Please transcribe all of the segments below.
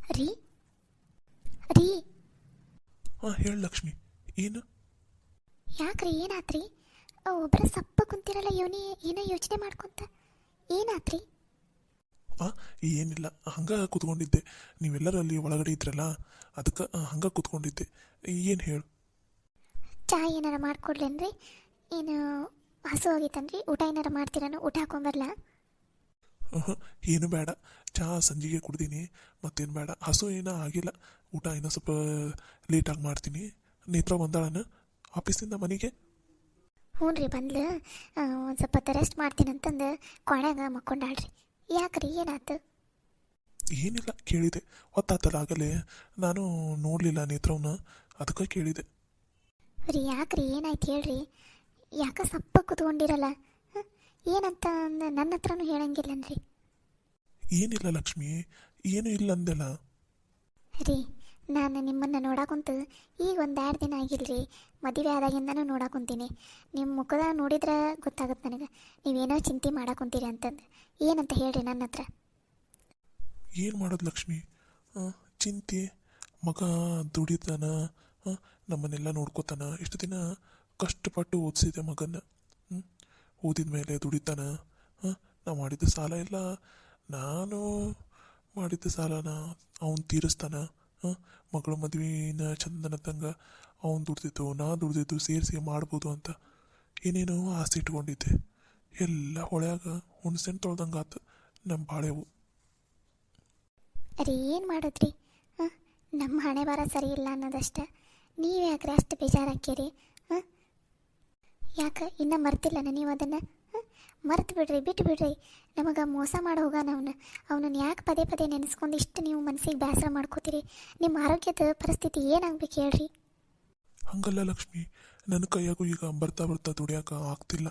ರೀ ರೀ ಹಾಂ ಹೇಳು ಲಕ್ಷ್ಮಿ. ಏನು? ಯಾಕ್ರಿ ಏನಾತ್ರಿ? ಒಬ್ಬರ ಸಪ್ಪ ಕುಂತಿರಲ್ಲ ಇವನಿ ಏನೋ ಯೋಚನೆ ಮಾಡ್ಕೊಂತ ಏನಾತ್ರಿ? ಹಾಂ ಏನಿಲ್ಲ, ಹಂಗೆ ಕೂತ್ಕೊಂಡಿದ್ದೆ. ನೀವೆಲ್ಲರೂ ಅಲ್ಲಿ ಒಳಗಡೆ ಇದ್ರಲ್ಲ, ಅದಕ್ಕೆ ಹಂಗೆ ಕೂತ್ಕೊಂಡಿದ್ದೆ. ಏನು ಹೇಳು? ಚಾ ಏನಾರ ಮಾಡ್ಕೊಡ್ಲೇನ್ರಿ? ಏನು ಹಸು ಹೋಗಿತ್ತನ್ರಿ? ಊಟ ಏನಾರ ಮಾಡ್ತೀರನು? ಊಟ ಹಾಕೊಂಬರ್ಲಾ? ಏನು ಬೇಡ, ಚಹಾ ಸಂಜೆಗೆ ಕುಡ್ದೀನಿ, ಮತ್ತೇನು ಬೇಡ. ಹಸು ಏನೂ ಆಗಿಲ್ಲ, ಊಟ ಇನ್ನೂ ಸ್ವಲ್ಪ ಲೇಟಾಗಿ ಮಾಡ್ತೀನಿ. ನೇತ್ರ ಬಂದಾಳನ ಆಫೀಸಿಂದ ಮನೆಗೆ? ಹ್ಞೂ ರೀ ಬಂದ್ಲು. ಒಂದು ಸ್ವಲ್ಪ ಹೊತ್ತು ರೆಸ್ಟ್ ಮಾಡ್ತೀನಂತಂದು ಕೊನೆಗೆ ಮಕ್ಕೊಂಡಾಳ್ರಿ. ಯಾಕ್ರಿ ಏನಾಯ್ತು? ಏನಿಲ್ಲ, ಕೇಳಿದೆ. ಹೊತ್ತಾತಲ್ಲ ಆಗಲೇ, ನಾನು ನೋಡಲಿಲ್ಲ ನೇತ್ರವನ್ನ, ಅದಕ್ಕೆ ಕೇಳಿದೆ. ರೀ ಯಾಕ್ರಿ ಏನಾಯ್ತು ಹೇಳ್ರಿ? ಯಾಕೆ ಸಪ್ಪ ಕೂತ್ಕೊಂಡಿರಲ್ಲ? ಏನಂತ ನನ್ನ ಹತ್ರನೂ ಹೇಳಂಗಿಲ್ಲನ್ರಿ? ಏನಿಲ್ಲ ಲಕ್ಷ್ಮಿ, ಏನೂ ಇಲ್ಲ ಅಂದೆಲ್ಲ. ರೀ ನಾನು ನಿಮ್ಮನ್ನು ನೋಡಾಕುಂತು ಈಗ ಒಂದು 2 ದಿನ ಆಗಿಲ್ರಿ. ಮದುವೆ ಆದಾಗಿಂದನೂ ನೋಡಾಕುಂತೀನಿ. ನಿಮ್ಮ ಮುಖದ ನೋಡಿದ್ರೆ ಗೊತ್ತಾಗುತ್ತೆ ನನಗೆ ನೀವೇನೋ ಚಿಂತೆ ಮಾಡಾಕುಂತೀರಿ ಅಂತಂದು. ಏನಂತ ಹೇಳ್ರಿ ನನ್ನ ಹತ್ರ? ಏನು ಮಾಡೋದು ಲಕ್ಷ್ಮಿ, ಚಿಂತೆ. ಮಗ ದುಡಿತಾನ, ನಮ್ಮನ್ನೆಲ್ಲ ನೋಡ್ಕೋತಾನ. ಇಷ್ಟು ದಿನ ಕಷ್ಟಪಟ್ಟು ಓದಿಸಿದೆ ಮಗನ. ಓದಿದ ಮೇಲೆ ದುಡಿತಾನ. ನಾ ಮಾಡಿದ ಸಾಲ ಎಲ್ಲ, ನಾನು ಮಾಡಿದ್ದ ಸಾಲನ ಅವನು ತೀರಿಸ್ತಾನ. ಮಗಳ ಮದುವೆನ ಚಂದನ ತಂಗ ಅವನು ದುಡ್ದಿದ್ದು ನಾ ದುಡ್ದಿದ್ದು ಸೇರಿಸಿ ಮಾಡ್ಬೋದು ಅಂತ ಏನೇನೋ ಆಸೆ ಇಟ್ಕೊಂಡಿದ್ದೆ. ಎಲ್ಲ ಹೊಳ್ಯಾಗ ಹುಣ್ಸೆಣ್ಣು ತೊಳ್ದಂಗೆ ಆತು ನಮ್ಮ ಬಾಳೆವು. ರೀ ಏನು ಮಾಡಿದ್ರಿ? ನಮ್ಮ ಹಣೆ ಬರ ಸರಿ ಇಲ್ಲ ಅನ್ನೋದಷ್ಟೆ. ನೀವು ಯಾಕ್ರಿ ಅಷ್ಟು ಬೇಜಾರಾಕ್ತೀರಿ? ಯಾಕೆ ಇನ್ನೂ ಮರ್ತಿಲ್ಲನ ನೀವು ಅದನ್ನು? ಮರ್ತು ಬಿಡ್ರಿ, ಬಿಟ್ಟು ಬಿಡ್ರಿ. ನಮಗೆ ಮೋಸ ಮಾಡಿ ಹೋಗಾನ ಅವನನ್ನು ಯಾಕೆ ಪದೇ ಪದೇ ನೆನೆಸ್ಕೊಂಡು ಇಷ್ಟು ನೀವು ಮನಸ್ಸಿಗೆ ಬೇಸರ ಮಾಡ್ಕೋತೀರಿ? ನಿಮ್ಮ ಆರೋಗ್ಯದ ಪರಿಸ್ಥಿತಿ ಏನಾಗ್ಬೇಕು ಹೇಳ್ರಿ? ಹಂಗಲ್ಲ ಲಕ್ಷ್ಮಿ, ನನ್ನ ಕೈಯಾಗೂ ಈಗ ಬರ್ತಾ ಬರ್ತಾ ದುಡಿಯೋಕೆ ಆಗ್ತಿಲ್ಲ.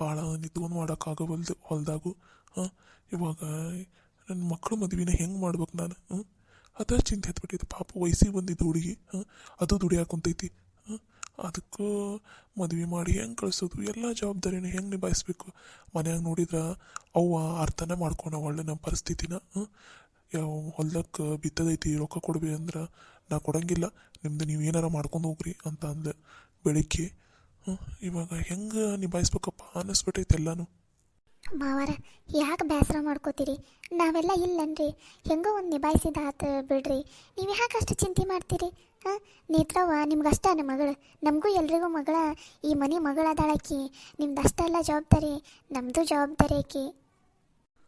ಭಾಳ ನಿಂತ್ಕೊಂಡು ಮಾಡೋಕ್ಕಾಗವಲ್ದು ಹೊಲ್ದಾಗು. ಇವಾಗ ನನ್ನ ಮಕ್ಕಳು ಮದುವೆನ ಹೆಂಗೆ ಮಾಡ್ಬೇಕು ನಾನು? ಅದ ಚಿಂತೆ ಹತ್ಬಿಟ್ಟಿದ್ದು. ಪಾಪ ವಯಸ್ಸಿಗೆ ಬಂದಿದ್ದು ಹುಡುಗಿ, ಅದು ದುಡಿಯಾಕೆ ಕುಂತೈತಿ. ಅದಕ್ಕೂ ಮದುವೆ ಮಾಡಿ ಹೆಂಗೆ ಕಳಿಸೋದು? ಎಲ್ಲ ಜವಾಬ್ದಾರಿನ ಹೆಂಗೆ ನಿಭಾಯಿಸ್ಬೇಕು? ಮನ್ಯಾಗ ನೋಡಿದ್ರೆ ಅವ್ವ ಅರ್ಥನೇ ಮಾಡ್ಕೊಂಡು ಒಳ್ಳೆ ನಮ್ಮ ಪರಿಸ್ಥಿತಿನ. ಹೊಲ್ದಕ್ಕೆ ಬಿತ್ತದೈತಿ, ರೊಕ್ಕ ಕೊಡ್ಬೇ ಅಂದ್ರೆ ನಾ ಕೊಡಂಗಿಲ್ಲ, ನಿಮ್ದು ನೀವು ಏನಾರ ಮಾಡ್ಕೊಂಡು ಹೋಗ್ರಿ ಅಂತ ಅಂದೆ ಬೆಳಿಗ್ಗೆ. ಇವಾಗ ಹೆಂಗೆ ನಿಭಾಯಿಸ್ಬೇಕಪ್ಪ ಅನ್ನಿಸ್ಬಿಟ್ಟೈತೆ ಎಲ್ಲನೂ. ಮಾವರ ಯಾಕೆ ಬೇಸರ ಮಾಡ್ಕೋತೀರಿ? ನಾವೆಲ್ಲ ಇಲ್ಲನ್ರಿ, ಹೆಂಗೋ ಒಂದು ನಿಭಾಯಿಸಿದ ಆತು ಬಿಡ್ರಿ. ನೀವು ಯಾಕೆ ಅಷ್ಟು ಚಿಂತೆ ಮಾಡ್ತೀರಿ? ನೇತ್ರವ್ವ ನಿಮ್ಗೆ ನಮ್ಮ ಮಗಳು, ನಮಗೂ ಎಲ್ರಿಗೂ ಮಗಳ. ಈ ಮನೆ ಮಗಳದಾಳಕಿ. ನಿಮ್ದು ಅಷ್ಟೆಲ್ಲ ಜವಾಬ್ದಾರಿ, ನಮ್ಮದು ಜವಾಬ್ದಾರಿ ಆಕಿ.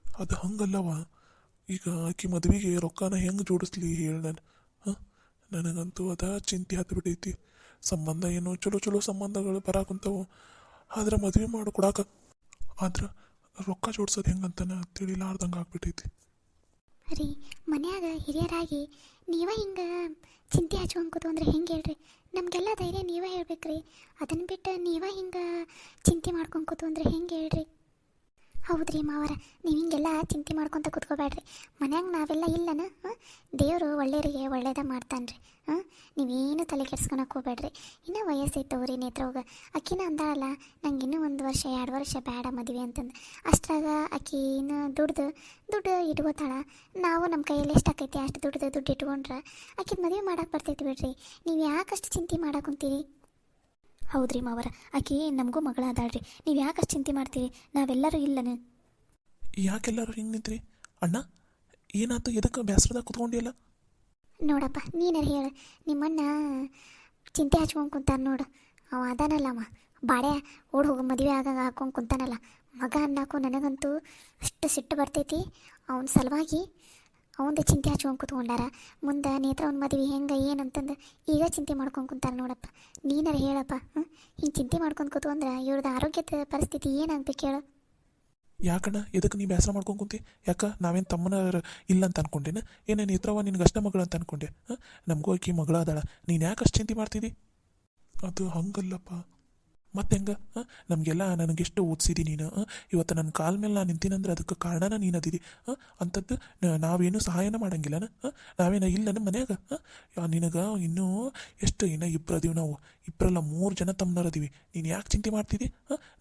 ಅದು ಹಂಗಲ್ಲವ. ಈಗ ಆಕಿ ಮದುವೆಗೆ ರೊಕ್ಕನ ಹೆಂಗೆ ಜೋಡಿಸ್ಲಿ ಹೇಳಿ ನಾನು? ನನಗಂತೂ ಅದ ಚಿಂತೆ ಹತ್ಬಿಟ್ಟೈತಿ. ಸಂಬಂಧ ಏನೋ ಚಲೋ ಚಲೋ ಸಂಬಂಧಗಳು ಬರಾಕುಂತಾವು, ಆದ್ರೆ ಮದುವೆ ಮಾಡಿ ಕೊಡಾಕ ಆದ್ರೆ ರೊಕ್ಕ ಜೋಡ್ಸೋದು ಹೆಂಗಂತನ ತಿಳಿಲಾರ್ದಂಗೆ ಆಗ್ಬಿಟ್ಟೈತಿ. ರೀ ಮನ್ಯಾಗ ಹಿರಿಯರಾಗಿ ನೀವೇ ಹಿಂಗೆ ಚಿಂತೆ ಹಚ್ಕೊಂಡ್ಕೋತು ಅಂದ್ರೆ ಹೆಂಗೆ ಹೇಳ್ರಿ? ನಮಗೆಲ್ಲ ಧೈರ್ಯ ನೀವೇ ಹೇಳ್ಬೇಕ್ರಿ. ಅದನ್ನು ಬಿಟ್ಟು ನೀವೇ ಹಿಂಗೆ ಚಿಂತೆ ಮಾಡ್ಕೊಂಡ್ಕೋತು ಅಂದ್ರೆ ಹೆಂಗೆ ಹೇಳ್ರಿ? ಹೌದ್ರಿ ಮಾವರ, ನೀವು ಹಿಂಗೆಲ್ಲ ಚಿಂತೆ ಮಾಡ್ಕೊತ ಕೂತ್ಕೋಬೇಡ್ರಿ. ಮನ್ಯಾಗ ನಾವೆಲ್ಲ ಇಲ್ಲನ? ದೇವರು ಒಳ್ಳೆಯವರಿಗೆ ಒಳ್ಳೇದ ಮಾಡ್ತಾನೆ ರೀ. ನೀವೇನು ತಲೆ ಕೆಡ್ಸ್ಕೊಳಕ್ಕೆ ಹೋಗ್ಬೇಡ್ರಿ. ಇನ್ನೂ ವಯಸ್ಸೈತವ್ರಿ ನೇತ್ರವಾಗ. ಅಕ್ಕಿನ ಅಂದಾಳಲ್ಲ, ನಂಗೆ ಇನ್ನೂ 1 ವರ್ಷ 2 ವರ್ಷ ಬೇಡ ಮದುವೆ ಅಂತಂದು. ಅಷ್ಟ್ರಾಗ ಅಕ್ಕಿ ಇನ್ನು ದುಡ್ಡು ಇಟ್ಕೋತಾಳ. ನಾವು ನಮ್ಮ ಕೈಯಲ್ಲಿ ಎಷ್ಟು ಆಕೈತಿ ಅಷ್ಟು ದುಡ್ಡು ಇಟ್ಕೊಂಡ್ರೆ ಅಕ್ಕಿದ ಮದುವೆ ಮಾಡಕ್ಕೆ ಬರ್ತೈತಿ ಬಿಡ್ರಿ. ನೀವು ಯಾಕಷ್ಟು ಚಿಂತೆ ಮಾಡಾಕುಂತೀರಿ? ಹೌದ್ರಿ ಮಾವರ, ಆಕಿ ನಮಗೂ ಮಗಳ ಅದಾಳ್ರಿ. ನೀವು ಯಾಕಷ್ಟು ಚಿಂತೆ ಮಾಡ್ತೀರಿ? ನಾವೆಲ್ಲರೂ ಇಲ್ಲನ? ಯಾಕೆಲ್ಲರೂ ಹಿಂಗೆ ನಿಂತ್ರಿ? ಅಣ್ಣ ಏನಾಯ್ತು? ಎದಕ್ಕೆ ಬೇಸರದಾಗ ಕುತ್ಕೊಂಡಿಲ್ಲ? ನೋಡಪ್ಪ ನೀನಾರ ಹೇಳು. ನಿಮ್ಮಣ್ಣ ಚಿಂತೆ ಹಚ್ಕೊಂಡು ಕುಂತಾನ ನೋಡು. ಅವ ಅದಾನಲ್ಲಮ್ಮ ಬಾಡೆ ಓಡ್ ಹೋಗೋ ಮದುವೆ ಆಗಾಗ ಹಾಕೊಂಡು ಕುಂತಾನಲ್ಲ ಮಗ ಅನ್ನಾಕು. ನನಗಂತೂ ಅಷ್ಟು ಸಿಟ್ಟು ಬರ್ತೈತಿ ಅವನ ಸಲುವಾಗಿ. ಅವಂದು ಚಿಂತೆ ಹಚ್ಕೊಂಡು ಕುತ್ಕೊಂಡಾರ. ಮುಂದೆ ನೇತ್ರ ಅವ್ನ ಮದುವೆ ಹೆಂಗೆ ಏನಂತಂದು ಈಗ ಚಿಂತೆ ಮಾಡ್ಕೊಂಡು ಕುಂತಾರ ನೋಡಪ್ಪ. ನೀನಾರ ಹೇಳಪ್ಪ. ಹಿಂಗೆ ಚಿಂತೆ ಮಾಡ್ಕೊಂಡು ಕೂತು ಅಂದ್ರೆ ಇವ್ರದ್ದು ಆರೋಗ್ಯದ ಪರಿಸ್ಥಿತಿ ಏನಾಗ್ಬೇಕು ಹೇಳು? ಯಾಕಣ್ಣ ಎದಕ್ಕೆ ನೀ ಬೇಸರ ಮಾಡ್ಕೊಂಡು ಕುಂತಿ? ಯಾಕೆ ನಾವೇನು ತಮ್ಮನ ಇಲ್ಲ ಅಂತ ಅನ್ಕೊಂಡೇನ? ಏನೇನು ನೇತ್ರವ ನಿನ್ಗೆ ಅಷ್ಟೇ ಮಗಳು ಅಂತ ಅನ್ಕೊಂಡೆ? ನಮಗೂ ಆಕಿ ಮಗಳ ಅದಾಳ, ನೀನು ಯಾಕೆ ಅಷ್ಟು ಚಿಂತೆ ಮಾಡ್ತಿದ್ದಿ? ಅದು ಹಂಗಲ್ಲಪ್ಪ. ಮತ್ತೆ ಹೆಂಗೆ ನಮಗೆಲ್ಲ ನನಗೆಷ್ಟು ಓದಿಸಿದಿ ನೀನು ಇವತ್ತು ನನ್ನ ಕಾಲ ಮೇಲೆ ನಾನು ನಿಂತೀನಂದ್ರೆ ಅದಕ್ಕೆ ಕಾರಣನ ನೀನು ಅದಿದಿ ಅಂಥದ್ದು ನಾವೇನು ಸಹಾಯನ ಮಾಡಂಗಿಲ್ಲನ ನಾವೇನ ಇಲ್ಲನ ಮನ್ಯಾಗ ನಿನಗೆ ಇನ್ನೂ ಎಷ್ಟು ಇನ್ನೂ ಇಬ್ಬರು ಅದೀವಿ ನಾವು ಇಬ್ಬರಲ್ಲ 3 ಜನ ತಮ್ಮನವ್ರು ಅದೀವಿ ನೀನು ಯಾಕೆ ಚಿಂತೆ ಮಾಡ್ತಿದ್ದಿ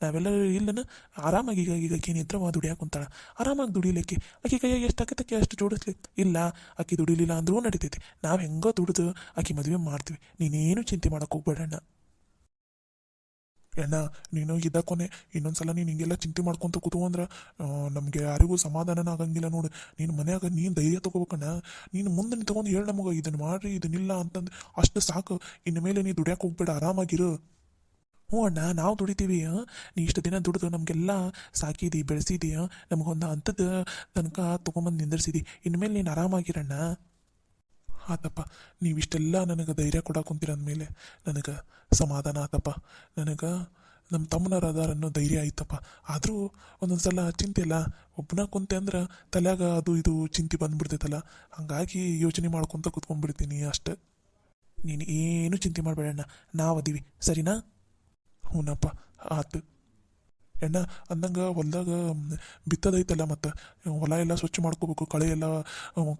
ನಾವೆಲ್ಲ ಇಲ್ಲನ ಆರಾಮಾಗಿ ಈಗ ಆಕಿನಿದ್ರೆ ದುಡಿಯಾಕೆ ಕುಂತಾಳ ಆರಾಮಾಗಿ ದುಡಿಲಿಕ್ಕೆ ಆಕೆ ಕೈಯಾಗ ಎಷ್ಟು ಆಕೈತೆ ಅಷ್ಟು ಜೋಡಿಸ್ಲಿ ಇಲ್ಲ ಆಕೆ ದುಡಿಲಿಲ್ಲ ಅಂದ್ರೂ ನಡೀತೈತಿ ನಾವು ಹೆಂಗೋ ದುಡಿದು ಆಕೆ ಮದುವೆ ಮಾಡ್ತೀವಿ ನೀನೇನು ಚಿಂತೆ ಮಾಡೋಕೆ ಹೋಗ್ಬೇಡಣ್ಣ ಅಣ್ಣ ನೀನು ಇದಕ್ಕೊನೆ ಇನ್ನೊಂದ್ಸಲ ನೀನು ಹಿಂಗೆಲ್ಲ ಚಿಂತೆ ಮಾಡ್ಕೊತ ಕೂತು ಅಂದ್ರೆ ನಮಗೆ ಯಾರಿಗೂ ಸಮಾಧಾನನ ಆಗಂಗಿಲ್ಲ ನೋಡು ನೀನು ಮನ್ಯಾಗ ನೀನು ಧೈರ್ಯ ತೊಗೋಬೇಕಣ್ಣ ನೀನು ಮುಂದೆ ನಿಂತ್ಕೊಂಡು ಹೇಳಿ ನಮಗೆ ಇದನ್ನು ಮಾಡ್ರಿ ಇದನ್ನಿಲ್ಲ ಅಂತಂದು ಅಷ್ಟು ಸಾಕು ಇನ್ನು ಮೇಲೆ ನೀ ದುಡಿಯಾಕೆ ಹೋಗ್ಬೇಡ ಆರಾಮಾಗಿರು ಹ್ಞೂ ಅಣ್ಣ ನಾವು ದುಡಿತೀವಿ ನೀ ಇಷ್ಟು ದಿನ ದುಡಿದು ನಮಗೆಲ್ಲ ಸಾಕಿದಿ ಬೆಳೆಸಿದಿ ನಮಗೊಂದು ಅಂಥದ್ದು ತನಕ ತೊಗೊಂಬಂದು ನಿಂದಿರ್ಸಿದಿ ಇನ್ಮೇಲೆ ನೀನು ಆರಾಮಾಗಿರಣ್ಣ ಆತಪ್ಪ ನೀವಿಷ್ಟೆಲ್ಲ ನನಗೆ ಧೈರ್ಯ ಕೊಡಕ್ಕೆ ಕುಂತೀರ ಅಂದಮೇಲೆ ನನಗೆ ಸಮಾಧಾನ ಆತಪ್ಪ ನನಗೆ ನಮ್ಮ ತಮ್ಮನರ ಅದಾರ ಅನ್ನೋ ಧೈರ್ಯ ಆಯ್ತಪ್ಪ ಆದರೂ ಒಂದೊಂದು ಸಲ ಚಿಂತೆ ಇಲ್ಲ ಒಬ್ಬನ ಕುಂತೆ ಅಂದ್ರೆ ತಲೆಯಾಗ ಅದು ಇದು ಚಿಂತೆ ಬಂದುಬಿಡ್ತೈತಲ್ಲ ಹಾಗಾಗಿ ಯೋಚನೆ ಮಾಡ್ಕೊತ ಕೂತ್ಕೊಂಡ್ಬಿಡ್ತೀನಿ ಅಷ್ಟೆ ನೀನು ಏನು ಚಿಂತೆ ಮಾಡಬೇಡಣ್ಣ ನಾವು ಅದೀವಿ ಸರಿನಾ ಹ್ಞೂನಪ್ಪ ಆತು ಎಣ್ಣ ಅಂದಂಗೆ ಹೊಲ್ದಾಗ ಬಿತ್ತದೈತಲ್ಲ ಮತ್ತು ಹೊಲ ಎಲ್ಲ ಸ್ವಚ್ಛ ಮಾಡ್ಕೋಬೇಕು ಕಳೆ ಎಲ್ಲ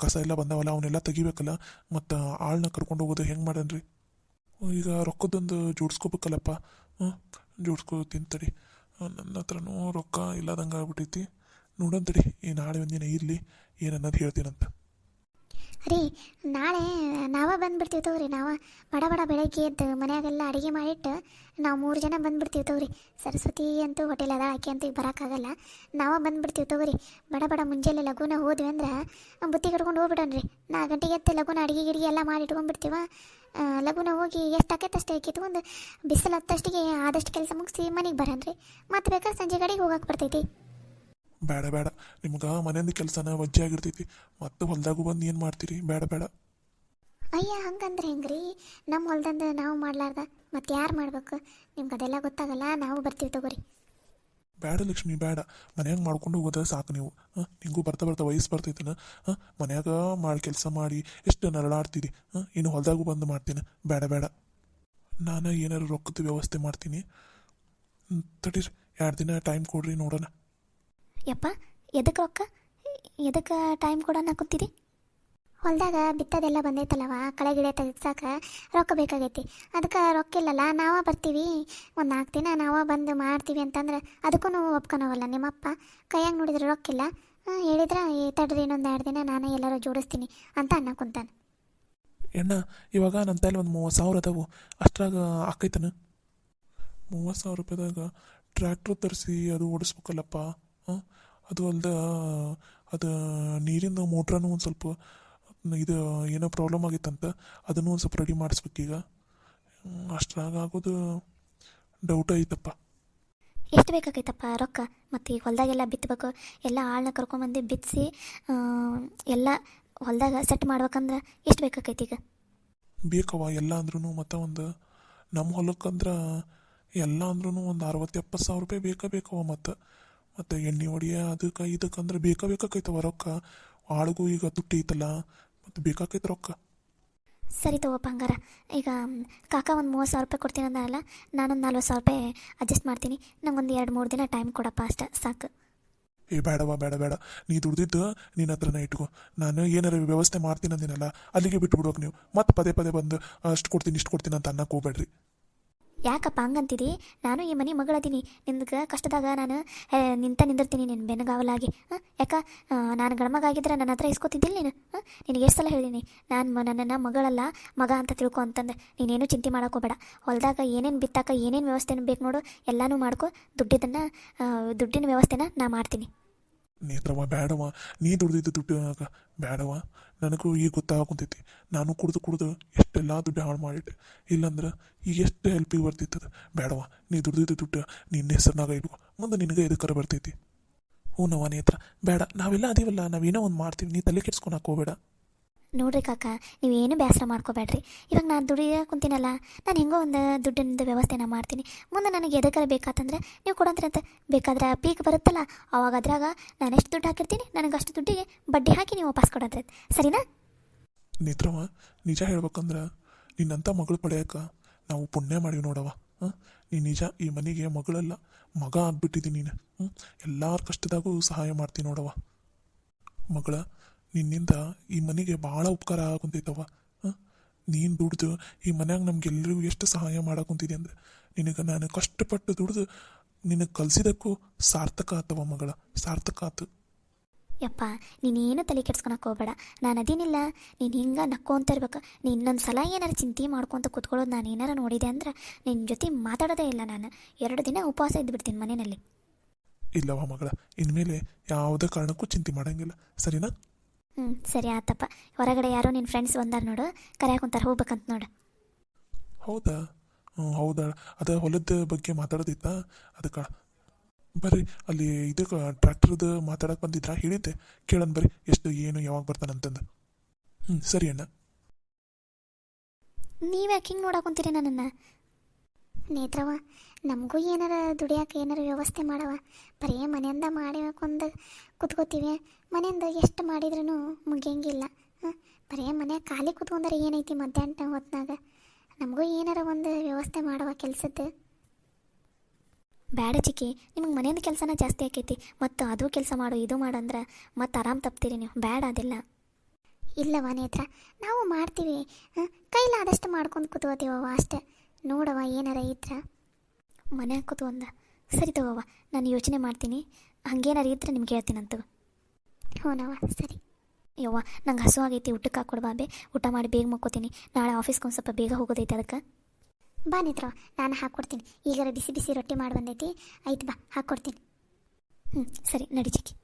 ಕಸ ಎಲ್ಲ ಬಂದವಲ್ಲ ಅವನ್ನೆಲ್ಲ ತೆಗಿಬೇಕಲ್ಲ ಮತ್ತು ಆಳನ್ನ ಕರ್ಕೊಂಡು ಹೋಗೋದು ಹೆಂಗೆ ಮಾಡನ್ರಿ ಈಗ ರೊಕ್ಕದೊಂದು ಜೋಡಿಸ್ಕೋಬೇಕಲ್ಲಪ್ಪ ಜೋಡಿಸ್ಕೋತೀನಿ ತಡಿ ನನ್ನ ಹತ್ರನೂ ರೊಕ್ಕ ಇಲ್ಲದಂಗೆ ಆಗ್ಬಿಟ್ಟೈತಿ ನೋಡಂತಡಿ ಈ ನಾಳೆ ಒಂದಿನ ಇರಲಿ ಏನನ್ನೋದು ಹೇಳ್ತೀನಂತ ರೀ ನಾಳೆ ನಾವೇ ಬಂದುಬಿಡ್ತೀವಿ ತಗೋರಿ ನಾವು ಬಡ ಬೆಳಗ್ಗೆ ಎದ್ದು ಮನೆಯಾಗೆಲ್ಲ ಅಡುಗೆ ಮಾಡಿಟ್ಟು ನಾವು 3 ಜನ ಬಂದುಬಿಡ್ತೀವಿ ತಗೋರಿ ಸರಸ್ವತಿ ಅಂತೂ ಹೋಟೆಲ್ ಅದ ಆಕೆ ಅಂತೂ ಈಗ ಬರೋಕ್ಕಾಗಲ್ಲ ನಾವೇ ಬಂದುಬಿಡ್ತೀವಿ ತಗೋರಿ ಬಡ ಮುಂಜಾನೆ ಲಘುನ ಹೋದ್ವಿ ಅಂದ್ರೆ ಬುತ್ತಿ ಕಟ್ಕೊಂಡು ಹೋಗ್ಬಿಡನ್ರಿ 4 ಗಂಟೆಗೆ ಎದ್ದು ಲಘುನ ಅಡುಗೆ ಗಿಡಿಗೆ ಎಲ್ಲ ಮಾಡಿ ಇಟ್ಕೊಂಡ್ಬಿಡ್ತೀವ ಲಘುನ ಹೋಗಿ ಎಷ್ಟು ಆಕೈತೆ ಅಷ್ಟೇ ಕಿತ್ಕೊಂಡು ಬಿಸಿಲು ಹತ್ತಷ್ಟಿಗೆ ಆದಷ್ಟು ಕೆಲಸ ಮುಗಿಸಿ ಮನೆಗೆ ಬರನ್ರಿ ಮತ್ತೆ ಬೇಕಾದ್ರೆ ಸಂಜೆ ಕಡೆಗೆ ಹೋಗಕ್ಕೆ ಬರ್ತೈತಿ ಬೇಡ ಬೇಡ ನಿಮ್ಗೆ ಮನೆಯಿಂದ ಕೆಲಸನ ವಜ್ಜೆ ಆಗಿರ್ತೈತಿ ಮತ್ತೆ ಹೊಲ್ದಾಗೂ ಬಂದು ಏನು ಮಾಡ್ತೀರಿ ಬೇಡ ಬೇಡ ಅಯ್ಯ ಹಂಗಂದ್ರೆ ಹೆಂಗ್ರಿ ನಮ್ಮ ಹೊಲ್ದಂದು ನಾವು ಮಾಡ್ಲಾರ್ದ ಮತ್ತೆ ಯಾರು ಮಾಡ್ಬೇಕು ನಿಮ್ಗೆ ಅದೆಲ್ಲ ಗೊತ್ತಾಗಲ್ಲ ನಾವು ಬರ್ತೀವಿ ತಗೋರಿ ಬೇಡ ಲಕ್ಷ್ಮಿ ಬೇಡ ಮನ್ಯಾಗ ಮಾಡ್ಕೊಂಡು ಹೋಗೋದ ಸಾಕು ನೀವು ನಿಂಗೂ ಬರ್ತಾ ವಯಸ್ಸು ಬರ್ತೈತನ ಮನ್ಯಾಗ ಮಾಡಿ ಕೆಲಸ ಮಾಡಿ ಎಷ್ಟು ನರಳಾಡ್ತೀರಿ ಇನ್ನು ಹೊಲ್ದಾಗೂ ಬಂದು ಮಾಡ್ತೀನಿ ಬೇಡ ಬೇಡ ನಾನು ಏನಾರು ರೊಕ್ಕದ ವ್ಯವಸ್ಥೆ ಮಾಡ್ತೀನಿ ತಡೀರಿ 2 ದಿನ ಟೈಮ್ ಕೊಡ್ರಿ ನೋಡೋಣ ಯಪ್ಪ ಎದಕ್ಕೆ ರೊಕ್ಕ ಎದಕ್ಕೆ ಟೈಮ್ ಕೊಡೋಣ ಕೂತಿದಿ ಹೊಲ್ದಾಗ ಬಿತ್ತದೆಲ್ಲ ಬಂದೈತಲ್ಲವ ಕಳೆ ಗಿಡ ತೆಗ್ಸಾಕ ರೊಕ್ಕ ಬೇಕಾಗೈತಿ ಅದಕ್ಕೆ ರೊಕ್ಕ ಇಲ್ಲಲ್ಲ ನಾವೇ ಬರ್ತೀವಿ ಒಂದು 4 ದಿನ ನಾವೇ ಬಂದು ಮಾಡ್ತೀವಿ ಅಂತಂದ್ರೆ ಅದಕ್ಕೂ ಒಪ್ಕೊನವಲ್ಲ ನಿಮ್ಮಪ್ಪ ಕೈಯಾಗ ನೋಡಿದ್ರೆ ರೊಕ್ಕ ಇಲ್ಲ ಹೇಳಿದ್ರೆ ತಡ್ರಿ ಇನ್ನೊಂದು 2 ದಿನ ನಾನು ಎಲ್ಲರೂ ಜೋಡಿಸ್ತೀನಿ ಅಂತ ಅನ್ನ ಕುಂತಾನೆ ಎಣ್ಣ ಇವಾಗ ನನ್ನ ತಲೆ ಒಂದು 30,000 ಅದಾವು ಅಷ್ಟ್ರಾಗ ಆಕೈತನ 30,000 ರೂಪಾಯಿದಾಗ ಟ್ರ್ಯಾಕ್ಟ್ರ್ ತರಿಸಿ ಅದು ಓಡಿಸ್ಬೇಕಲ್ಲಪ್ಪ ಅದು ಅಲ್ದ ಅದು ನೀರಿನ ಮೋಟ್ರನೂ ಒಂದು ಸ್ವಲ್ಪ ಇದು ಏನೋ ಪ್ರಾಬ್ಲಮ್ ಆಗಿತ್ತಂತ ಅದನ್ನು ಒಂದು ಸ್ವಲ್ಪ ರೆಡಿ ಮಾಡಿಸ್ಬೇಕೀಗ ಅಷ್ಟ್ರಾಗ ಆಗೋದು ಡೌಟ್ ಐತಪ್ಪ ಎಷ್ಟು ಬೇಕಾಗೈತಪ್ಪ ರೊಕ್ಕ ಮತ್ತು ಈಗ ಹೊಲ್ದಾಗೆಲ್ಲ ಬಿತ್ತಬೇಕು ಎಲ್ಲ ಆಳನ್ನ ಕರ್ಕೊಂಬಂದು ಬಿತ್ತಿಸಿ ಎಲ್ಲ ಹೊಲ್ದಾಗ ಸೆಟ್ ಮಾಡ್ಬೇಕಂದ್ರೆ ಎಷ್ಟು ಬೇಕಾಗೈತಿ ಈಗ ಬೇಕವ ಎಲ್ಲ ಅಂದ್ರೂ ಮತ್ತು ಒಂದು ನಮ್ಮ ಹೊಲಕ್ಕಂದ್ರೆ ಎಲ್ಲ ಅಂದ್ರೂ ಒಂದು 60-70 ಸಾವಿರ ರೂಪಾಯಿ ಬೇಕವ ಮತ್ತು ಎಣ್ಣೆ ಹೊಡಿಯ ಅದಕ್ಕೆ ಇದಕ್ಕಂದ್ರೆ ಬೇಕಾಕೈತವ ರೊಕ್ಕ ಆಳಿಗೂ ಈಗ ದುಡ್ಡು ಐತಲ್ಲ ಮತ್ತು ಬೇಕಾಕೈತೆ ರೊಕ್ಕ ಸರಿ ತಗೋಪ್ಪ ಹಂಗಾರ ಈಗ ಕಾಕ ಒಂದು 30,000 ರೂಪಾಯಿ ಕೊಡ್ತೀನಿ ಅಂದಲ್ಲ ನಾನೊಂದು 40,000 ರೂಪಾಯಿ ಅಡ್ಜಸ್ಟ್ ಮಾಡ್ತೀನಿ ನಂಗೊಂದು 2-3 ದಿನ ಟೈಮ್ ಕೊಡಪ್ಪ ಅಷ್ಟೆ ಸಾಕು ಬೇಡವಾ ಬೇಡ ನೀ ದುಡ್ದಿದ್ದು ನಿನ್ನ ಹತ್ರನೇ ಇಟ್ಕೋ ನಾನು ಏನಾರು ವ್ಯವಸ್ಥೆ ಮಾಡ್ತೀನಿ ಅಂದಿನಲ್ಲ ಅಲ್ಲಿಗೆ ಬಿಟ್ಬಿಡ್ಬೇಕು ನೀವು ಮತ್ತೆ ಪದೇ ಬಂದು ಅಷ್ಟು ಕೊಡ್ತೀನಿ ಇಷ್ಟು ಕೊಡ್ತೀನಿ ಅಂತ ಅನ್ನಕ್ಕೆ ಹೋಗ್ಬೇಡ್ರಿ ಯಾಕಪ್ಪ ಹಂಗಂತಿದಿ ನಾನು ಈ ಮನೆ ಮಗಳದೀನಿ ನಿನ್ಗೆ ಕಷ್ಟದಾಗ ನಾನು ನಿಂದಿರ್ತೀನಿ ನಿನ್ನ ಬೆನ್ನಗಾವಲಾಗಿ ಯಾಕ ನಾನು ಗಂಡ್ಮಗಾಗಿದ್ರೆ ನನ್ನ ಹತ್ರ ಇಸ್ಕೊತಿದ್ದಿಲ್ಲ ನೀನು ನಿನಗೆ ಎಷ್ಟು ಸಲ ಹೇಳಿದ್ದೀನಿ ನನ್ನನ್ನು ಮಗಳಲ್ಲ ಮಗ ಅಂತ ತಿಳ್ಕೊ ಅಂತಂದು ನೀನೇನು ಚಿಂತೆ ಮಾಡೋಕೋಬೇಡ ಹೊಲ್ದಾಗ ಏನೇನು ಬಿತ್ತಾಕ ಏನೇನು ವ್ಯವಸ್ಥೆನೂ ಬೇಕು ನೋಡು ಎಲ್ಲನೂ ಮಾಡ್ಕೊ ದುಡ್ಡಿನ ವ್ಯವಸ್ಥೆನ ನಾ ಮಾಡ್ತೀನಿ ನೇತ್ರವ ಬೇಡವ ನೀ ದುಡ್ದಿದ್ದು ದುಡ್ಡು ಬೇಡವ ನನಗೂ ಈಗ ಗೊತ್ತಾಗುತ್ತೈತಿ ನಾನು ಕುಡ್ದು ಎಷ್ಟೆಲ್ಲ ದುಡ್ಡು ಹಾಳು ಮಾಡಿಟ್ಟೆ ಇಲ್ಲಾಂದ್ರೆ ಈಗ ಎಷ್ಟು ಹೆಲ್ಪಿಗೆ ಬರ್ತಿತ್ತದ ಬೇಡವ ನೀ ದುಡ್ದಿದ್ದು ದುಡ್ಡು ನಿನ್ನ ಹೆಸರಿನಾಗ ಇಡುವ ಮುಂದೆ ನಿನಗೆ ಇದಕ್ಕರ ಬರ್ತೈತಿ ಹ್ಞೂನವ ನೇತ್ರ ಬೇಡ ನಾವೆಲ್ಲ ಅದೀವಲ್ಲ ನಾವೇನೋ ಒಂದು ಮಾಡ್ತೀವಿ ನೀ ತಲೆ ಕೆಡ್ಸ್ಕೊಳಕ್ಕೆ ಹೋಗಬೇಡ ನೋಡ್ರಿ ಕಾಕ ನೀವೇನು ಬೇಸರ ಮಾಡ್ಕೋಬೇಡ್ರಿ ಇವಾಗ ನಾನು ದುಡಿಯ ಕುಂತೀನಲ್ಲ ನಾನು ಹೆಂಗೋ ಒಂದು ದುಡ್ಡಿನ ವ್ಯವಸ್ಥೆನ ಮಾಡ್ತೀನಿ ಮುಂದೆ ನನಗೆ ಎದಕ್ಕಾರ ಬೇಕಾತಂದ್ರೆ ನೀವು ಕೊಡಂತ್ರಂತ ಬೇಕಾದ್ರೆ ಪೀಕ್ ಬರುತ್ತಲ್ಲ ಅವಾಗ ಅದ್ರಾಗ ನಾನು ಎಷ್ಟು ದುಡ್ಡು ಹಾಕಿರ್ತೀನಿ ನನಗೆ ಅಷ್ಟು ದುಡ್ಡಿಗೆ ಬಡ್ಡಿ ಹಾಕಿ ನೀವು ವಾಪಸ್ ಕೊಡಂತ್ರಿ ಸರಿನಾ ನೇತ್ರವ ನಿಜ ಹೇಳ್ಬೇಕಂದ್ರೆ ನಿನ್ನಂಥ ಮಗಳು ಪಡೆಯೋಕೆ ನಾವು ಪುಣ್ಯ ಮಾಡಿವಿ ನೋಡವ ನೀನು ನಿಜ ಈ ಮನೆಗೆ ಮಗಳಲ್ಲ ಮಗ ಆಗ್ಬಿಟ್ಟಿದ್ದೀನಿ ನೀನು. ಎಲ್ಲರ ಕಷ್ಟದಾಗೂ ಸಹಾಯ ಮಾಡ್ತೀನಿ ನೋಡವ್ವ ಮಗಳ. ನಿನ್ನಿಂದ ಈ ಮನೆಗೆ ಭಾಳ ಉಪಕಾರ ಆಗುಂತೈತವ್ವ. ನೀನು ದುಡ್ದು ಈ ಮನ್ಯಾಗ ನಮ್ಗೆಲ್ಲರಿಗೂ ಎಷ್ಟು ಸಹಾಯ ಮಾಡಾಕುಂತಿದೆ ಅಂದ್ರೆ ನಿನಗೆ ನಾನು ಕಷ್ಟಪಟ್ಟು ದುಡ್ದು ನಿನಗೆ ಕಲಿಸಿದಕ್ಕೂ ಸಾರ್ಥಕ ಆತವ ಮಗಳ, ಸಾರ್ಥಕ ಆತು. ಯಪ್ಪ ನೀನೇನು ತಲೆ ಕೆಡ್ಸ್ಕೊಳಕ್ಕೆ ಹೋಗ್ಬೇಡ, ನಾನು ಅದೇನಿಲ್ಲ. ನೀನು ಹಿಂಗೆ ನಕ್ಕೊಂತ ಇರ್ಬೇಕು. ನೀನು ಇನ್ನೊಂದು ಸಲ ಏನಾರು ಚಿಂತೆ ಮಾಡ್ಕೊತ ಕೂತ್ಕೊಳ್ಳೋದು ನಾನು ಏನಾರು ನೋಡಿದೆ ಅಂದ್ರೆ ನಿನ್ನ ಜೊತೆ ಮಾತಾಡೋದೇ ಇಲ್ಲ. ನಾನು 2 ದಿನ ಉಪವಾಸ ಇದ್ದುಬಿಡ್ತೀನಿ ಮನೆಯಲ್ಲಿ. ಇಲ್ಲವ ಮಗಳ, ಇನ್ಮೇಲೆ ಯಾವುದೇ ಕಾರಣಕ್ಕೂ ಚಿಂತೆ ಮಾಡಂಗಿಲ್ಲ, ಸರಿನಾ? ಸರಿ ಆತಪ್ಪ. ಹೊರಗಡೆ ಯಾರೋ ನಿನ್ನ ಫ್ರೆಂಡ್ಸ್ ಬಂದಾರ ನೋಡು, ಕರೆಯಾಕೊಂತಾರೆ, ಹೋಗ್ಬೇಕಂತ ನೋಡು. ಹೌದಾ? ಹೌದಾ, ಅದ ಹೊಲದ ಬಗ್ಗೆ ಮಾತಾಡೋದಿತ್ತಾ? ಅದಕ್ಕೆ ಬರ್ರಿ ಅಲ್ಲಿ ಇದಕ್ಕೆ ಟ್ರ್ಯಾಕ್ಟರ್ದು ಮಾತಾಡಕ್ಕೆ ಬಂದಿದ್ರಾ? ಹೇಳಿದ್ದೆ, ಕೇಳೋಣ ಬರ್ರಿ ಎಷ್ಟು ಏನು ಯಾವಾಗ ಬರ್ತಾನಂತಂದು. ಸರಿ ಅಣ್ಣ. ನೀವ್ಯಾಕೆ ಹಿಂಗೆ ನೋಡಾಕೊಂತೀರಿ ನನ್ನನ್ನು? ನೇತ್ರವ, ನಮಗೂ ಏನಾರ ದುಡಿಯೋಕೆ ಏನಾರ ವ್ಯವಸ್ಥೆ ಮಾಡವ. ಬರೀ ಮನೆಯಿಂದ ಮಾಡಿಕೊಂಡು ಕುತ್ಕೋತೀವಿ. ಮನೆಯಿಂದ ಎಷ್ಟು ಮಾಡಿದ್ರೂ ಮುಗಿಯಂಗಿಲ್ಲ. ಬರೀ ಮನ್ಯಾಗ ಖಾಲಿ ಕುತ್ಕೊಂಡ್ರೆ ಏನೈತಿ ಮಧ್ಯಾಹ್ನ ಹೊತ್ನಾಗ? ನಮಗೂ ಏನಾರ ಒಂದು ವ್ಯವಸ್ಥೆ ಮಾಡವ ಕೆಲಸದ್ದು. ಬೇಡ ಚಿಕ್ಕಿ, ನಿಮಗೆ ಮನೆಯಿಂದ ಕೆಲಸನ ಜಾಸ್ತಿ ಆಕೈತಿ, ಮತ್ತು ಅದು ಕೆಲಸ ಮಾಡು ಇದು ಮಾಡು ಅಂದ್ರೆ ಮತ್ತು ಆರಾಮ್ ತಪ್ತೀರಿ ನೀವು. ಬೇಡ ಅದೆಲ್ಲ. ಇಲ್ಲವ ನೇತ್ರ, ನಾವು ಮಾಡ್ತೀವಿ. ಕೈಲಾದಷ್ಟು ಮಾಡ್ಕೊಂಡು ಕೂತ್ಕೋತೀವವ ಅಷ್ಟೇ. ನೋಡವ ಏನಾರ ಇದ್ರ ಮನ್ಯಾಗ ಕೂತ್ಕೊಂಡ. ಸರಿ ತಗೋವ, ನಾನು ಯೋಚನೆ ಮಾಡ್ತೀನಿ. ಹಂಗೇನಾರು ಇದ್ರೆ ನಿಮ್ಗೆ ಹೇಳ್ತೀನಂತ. ಹ್ಞೂನವ ಸರಿ. ಯವ್ವ ನಂಗೆ ಹಸು ಆಗೈತಿ, ಊಟಕ್ಕೆ ಹಾಕ್ಕೊಡು ಬಾಬೆ. ಊಟ ಮಾಡಿ ಬೇಗ ಮಕ್ಕೋತೀನಿ, ನಾಳೆ ಆಫೀಸ್ಗೆ ಒಂದು ಸ್ವಲ್ಪ ಬೇಗ ಹೋಗೋದೈತೆ. ಅದಕ್ಕೆ ಬಾ ನೇತ್ರ, ನಾನು ಹಾಕ್ಕೊಡ್ತೀನಿ. ಈಗಾರ ಬಿಸಿ ಬಿಸಿ ರೊಟ್ಟಿ ಮಾಡಿ ಬಂದೈತಿ. ಆಯ್ತು ಬಾ, ಹಾಕ್ಕೊಡ್ತೀನಿ. ಸರಿ ನಡಿ ಚಿಕ್ಕಿ.